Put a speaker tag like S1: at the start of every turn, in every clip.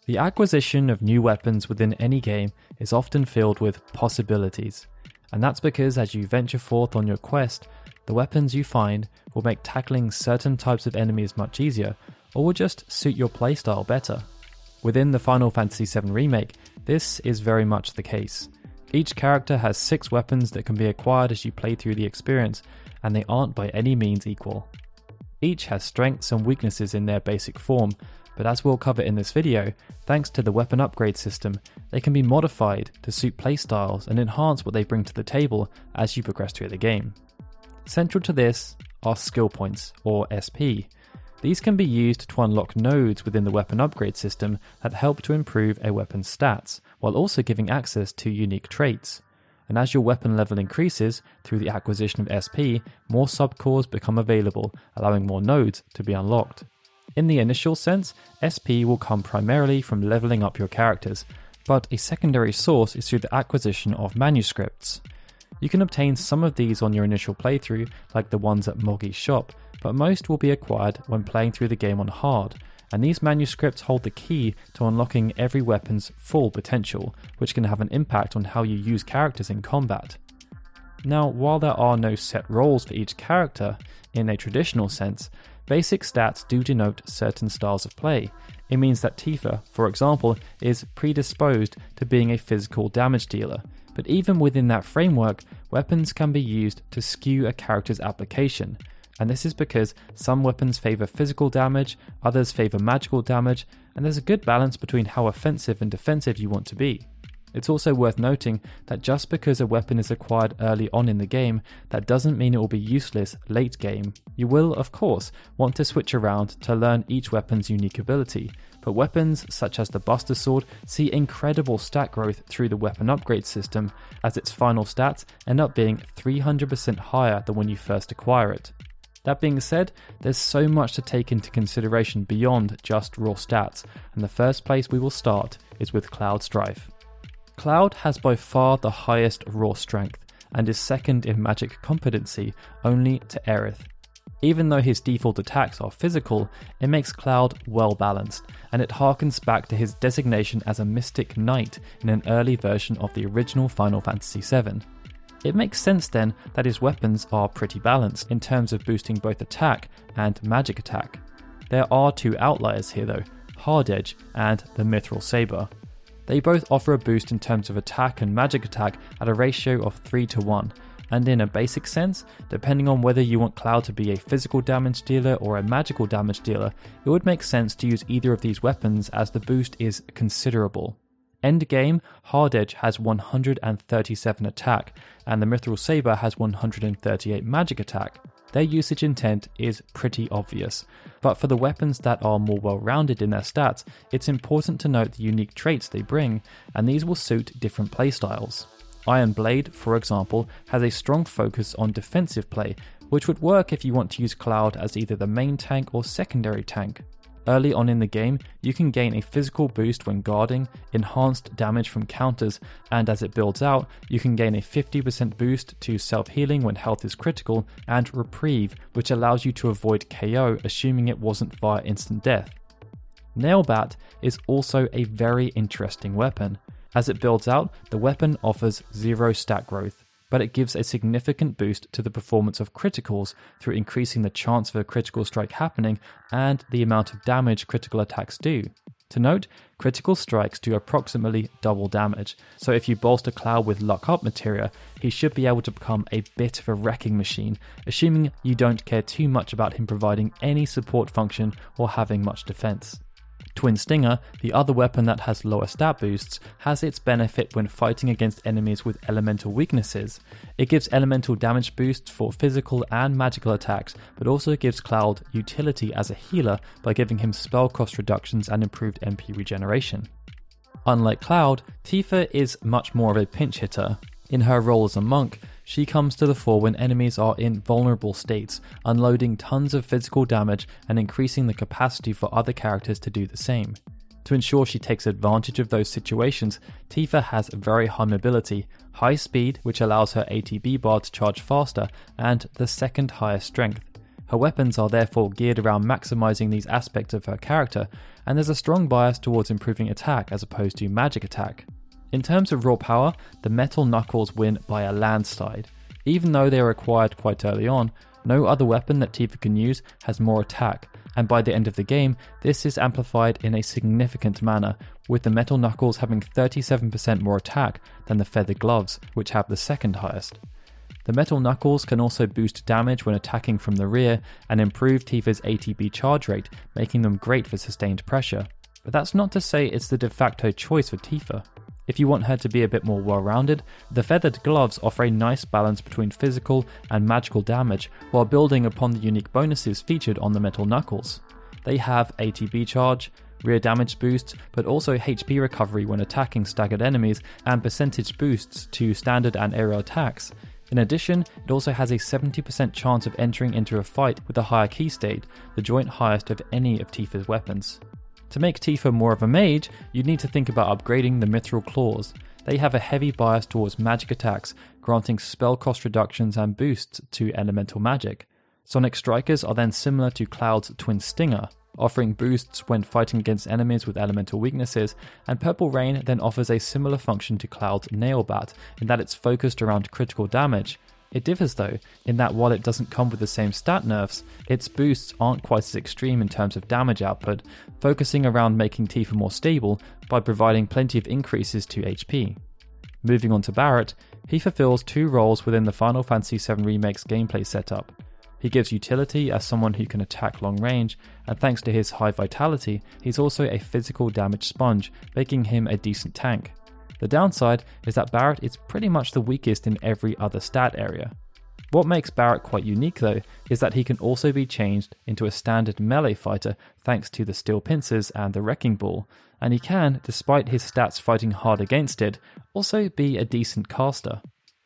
S1: The acquisition of new weapons within any game is often filled with possibilities, and that's because as you venture forth on your quest, the weapons you find will make tackling certain types of enemies much easier, or will just suit your playstyle better. Within the Final Fantasy VII Remake, this is very much the case. Each character has 6 weapons that can be acquired as you play through the experience, and they aren't by any means equal. Each has strengths and weaknesses in their basic form, but as we'll cover in this video, thanks to the weapon upgrade system, they can be modified to suit playstyles and enhance what they bring to the table as you progress through the game. Central to this are skill points, or SP. These can be used to unlock nodes within the weapon upgrade system that help to improve a weapon's stats, while also giving access to unique traits. And as your weapon level increases through the acquisition of SP, more subcores become available, allowing more nodes to be unlocked. In the initial sense, SP will come primarily from leveling up your characters, but a secondary source is through the acquisition of manuscripts. You can obtain some of these on your initial playthrough, like the ones at Moggy's shop, but most will be acquired when playing through the game on hard, and these manuscripts hold the key to unlocking every weapon's full potential, which can have an impact on how you use characters in combat. Now, while there are no set roles for each character, in a traditional sense, basic stats do denote certain styles of play. It means that Tifa, for example, is predisposed to being a physical damage dealer, but even within that framework, weapons can be used to skew a character's application, and this is because some weapons favour physical damage, others favour magical damage, and there's a good balance between how offensive and defensive you want to be. It's also worth noting that just because a weapon is acquired early on in the game, that doesn't mean it will be useless late game. You will, of course, want to switch around to learn each weapon's unique ability, but weapons such as the Buster Sword see incredible stat growth through the weapon upgrade system, as its final stats end up being 300% higher than when you first acquire it. That being said, there's so much to take into consideration beyond just raw stats, and the first place we will start is with Cloud Strife. Cloud has by far the highest raw strength, and is second in magic competency only to Aerith. Even though his default attacks are physical, it makes Cloud well balanced, and it harkens back to his designation as a Mystic Knight in an early version of the original Final Fantasy VII. It makes sense then that his weapons are pretty balanced in terms of boosting both attack and magic attack. There are 2 outliers here though, Hard Edge and the Mythril Saber. They both offer a boost in terms of attack and magic attack at a ratio of 3-1, and in a basic sense, depending on whether you want Cloud to be a physical damage dealer or a magical damage dealer, it would make sense to use either of these weapons as the boost is considerable. Endgame, Hard Edge has 137 attack, and the Mythril Saber has 138 magic attack. Their usage intent is pretty obvious, but for the weapons that are more well-rounded in their stats, it's important to note the unique traits they bring, and these will suit different playstyles. Iron Blade, for example, has a strong focus on defensive play, which would work if you want to use Cloud as either the main tank or secondary tank. Early on in the game, you can gain a physical boost when guarding, enhanced damage from counters, and as it builds out, you can gain a 50% boost to self-healing when health is critical, and Reprieve, which allows you to avoid KO assuming it wasn't via instant death. Nailbat is also a very interesting weapon. As it builds out, the weapon offers 0 stat growth, but it gives a significant boost to the performance of criticals through increasing the chance of a critical strike happening and the amount of damage critical attacks do. To note, critical strikes do approximately double damage, so if you bolster Cloud with Luck Up materia, he should be able to become a bit of a wrecking machine, assuming you don't care too much about him providing any support function or having much defense. Twin Stinger, the other weapon that has lower stat boosts, has its benefit when fighting against enemies with elemental weaknesses. It gives elemental damage boosts for physical and magical attacks, but also gives Cloud utility as a healer by giving him spell cost reductions and improved MP regeneration. Unlike Cloud, Tifa is much more of a pinch hitter. In her role as a monk, she comes to the fore when enemies are in vulnerable states, unloading tons of physical damage and increasing the capacity for other characters to do the same. To ensure she takes advantage of those situations, Tifa has very high mobility, high speed which allows her ATB bar to charge faster, and the second highest strength. Her weapons are therefore geared around maximizing these aspects of her character, and there's a strong bias towards improving attack as opposed to magic attack. In terms of raw power, the metal knuckles win by a landslide. Even though they are acquired quite early on, no other weapon that Tifa can use has more attack, and by the end of the game, this is amplified in a significant manner, with the metal knuckles having 37% more attack than the feather gloves, which have the second highest. The metal knuckles can also boost damage when attacking from the rear and improve Tifa's ATB charge rate, making them great for sustained pressure. But that's not to say it's the de facto choice for Tifa. If you want her to be a bit more well-rounded, the feathered gloves offer a nice balance between physical and magical damage while building upon the unique bonuses featured on the metal knuckles. They have ATB charge, rear damage boosts, but also HP recovery when attacking staggered enemies and percentage boosts to standard and aerial attacks. In addition, it also has a 70% chance of entering into a fight with the higher key state, the joint highest of any of Tifa's weapons. To make Tifa more of a mage, you'd need to think about upgrading the Mythril claws. They have a heavy bias towards magic attacks, granting spell cost reductions and boosts to elemental magic. Sonic Strikers are then similar to Cloud's Twin Stinger, offering boosts when fighting against enemies with elemental weaknesses, and Purple Rain then offers a similar function to Cloud's Nailbat in that it's focused around critical damage. It differs though, in that while it doesn't come with the same stat nerfs, its boosts aren't quite as extreme in terms of damage output, focusing around making Tifa more stable by providing plenty of increases to HP. Moving on to Barrett, he fulfills two roles within the Final Fantasy VII Remake's gameplay setup. He gives utility as someone who can attack long range, and thanks to his high vitality, he's also a physical damage sponge, making him a decent tank. The downside is that Barrett is pretty much the weakest in every other stat area. What makes Barrett quite unique though, is that he can also be changed into a standard melee fighter thanks to the steel pincers and the wrecking ball, and he can, despite his stats fighting hard against it, also be a decent caster.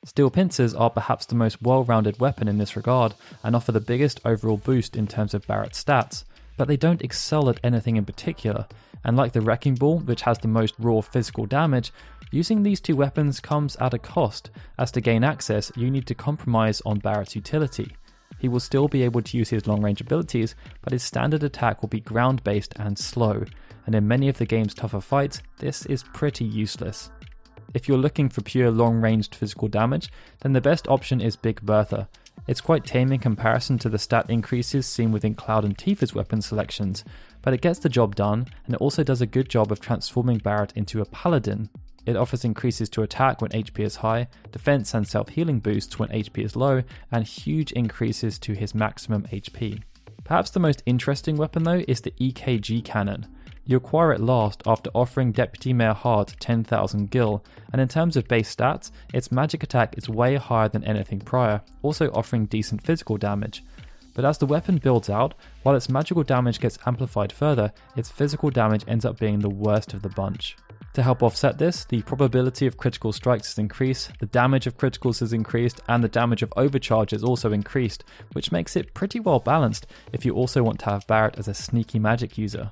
S1: Steel pincers are perhaps the most well-rounded weapon in this regard, and offer the biggest overall boost in terms of Barrett's stats, but they don't excel at anything in particular, and like the wrecking ball, which has the most raw physical damage, using these two weapons comes at a cost, as to gain access you need to compromise on Barrett's utility. He will still be able to use his long-range abilities, but his standard attack will be ground-based and slow, and in many of the game's tougher fights, this is pretty useless. If you're looking for pure long-ranged physical damage, then the best option is Big Bertha. It's quite tame in comparison to the stat increases seen within Cloud and Tifa's weapon selections, but it gets the job done, and it also does a good job of transforming Barrett into a paladin. It offers increases to attack when HP is high, defense and self-healing boosts when HP is low, and huge increases to his maximum HP. Perhaps the most interesting weapon though is the EKG cannon. You acquire it last after offering Deputy Mayor Hart 10,000 gil, and in terms of base stats, its magic attack is way higher than anything prior, also offering decent physical damage. But as the weapon builds out, while its magical damage gets amplified further, its physical damage ends up being the worst of the bunch. To help offset this, the probability of critical strikes is increased, the damage of criticals is increased, and the damage of overcharge is also increased, which makes it pretty well balanced if you also want to have Barrett as a sneaky magic user.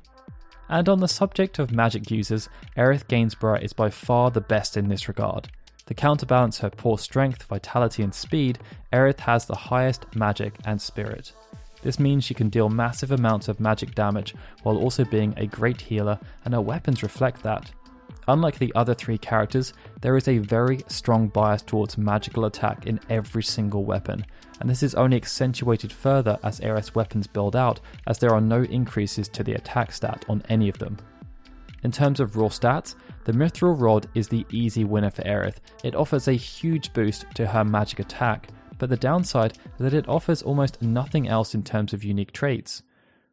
S1: And on the subject of magic users, Aerith Gainsborough is by far the best in this regard. To counterbalance her poor strength, vitality and speed, Aerith has the highest magic and spirit. This means she can deal massive amounts of magic damage while also being a great healer, and her weapons reflect that. Unlike the other three characters, there is a very strong bias towards magical attack in every single weapon, and this is only accentuated further as Aerith's weapons build out, as there are no increases to the attack stat on any of them. In terms of raw stats, the Mythril Rod is the easy winner for Aerith. It offers a huge boost to her magic attack, but the downside is that it offers almost nothing else in terms of unique traits.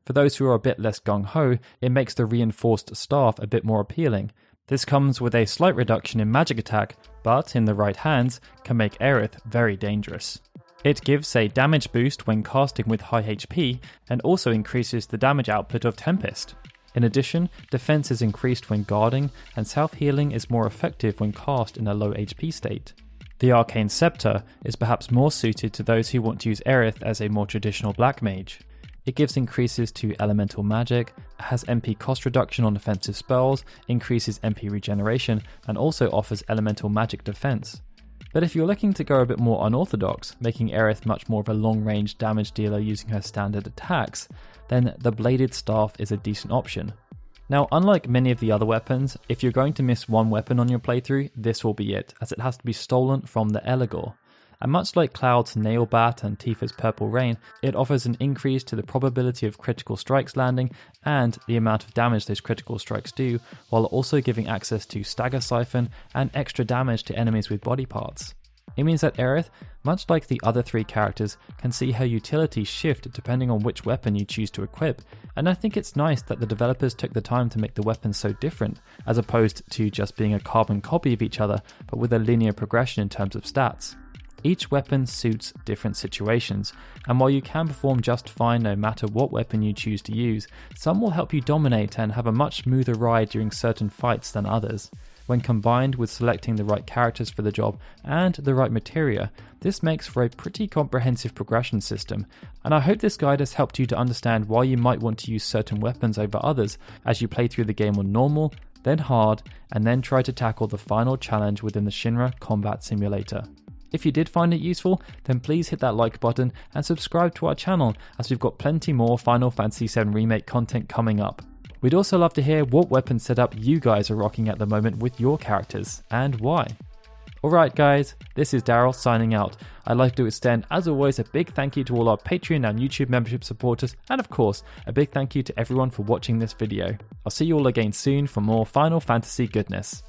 S1: For those who are a bit less gung-ho, it makes the reinforced staff a bit more appealing. This comes with a slight reduction in magic attack, but in the right hands can make Aerith very dangerous. It gives a damage boost when casting with high HP, and also increases the damage output of Tempest. In addition, defense is increased when guarding, and self-healing is more effective when cast in a low HP state. The Arcane Scepter is perhaps more suited to those who want to use Aerith as a more traditional black mage. It gives increases to elemental magic, has MP cost reduction on offensive spells, increases MP regeneration, and also offers elemental magic defense. But if you're looking to go a bit more unorthodox, making Aerith much more of a long-range damage dealer using her standard attacks, then the bladed staff is a decent option. Now, unlike many of the other weapons, if you're going to miss one weapon on your playthrough, this will be it, as it has to be stolen from the Eligor. And much like Cloud's Nail Bat and Tifa's Purple Rain, it offers an increase to the probability of critical strikes landing and the amount of damage those critical strikes do, while also giving access to Stagger Siphon and extra damage to enemies with body parts. It means that Aerith, much like the other three characters, can see her utility shift depending on which weapon you choose to equip, and I think it's nice that the developers took the time to make the weapons so different, as opposed to just being a carbon copy of each other, but with a linear progression in terms of stats. Each weapon suits different situations, and while you can perform just fine no matter what weapon you choose to use, some will help you dominate and have a much smoother ride during certain fights than others. When combined with selecting the right characters for the job and the right materia, this makes for a pretty comprehensive progression system, and I hope this guide has helped you to understand why you might want to use certain weapons over others as you play through the game on normal, then hard, and then try to tackle the final challenge within the Shinra Combat Simulator. If you did find it useful, then please hit that like button and subscribe to our channel, as we've got plenty more Final Fantasy VII Remake content coming up. We'd also love to hear what weapon setup you guys are rocking at the moment with your characters, and why. Alright guys, this is Daryl signing out. I'd like to extend, as always, a big thank you to all our Patreon and YouTube membership supporters, and of course, a big thank you to everyone for watching this video. I'll see you all again soon for more Final Fantasy goodness.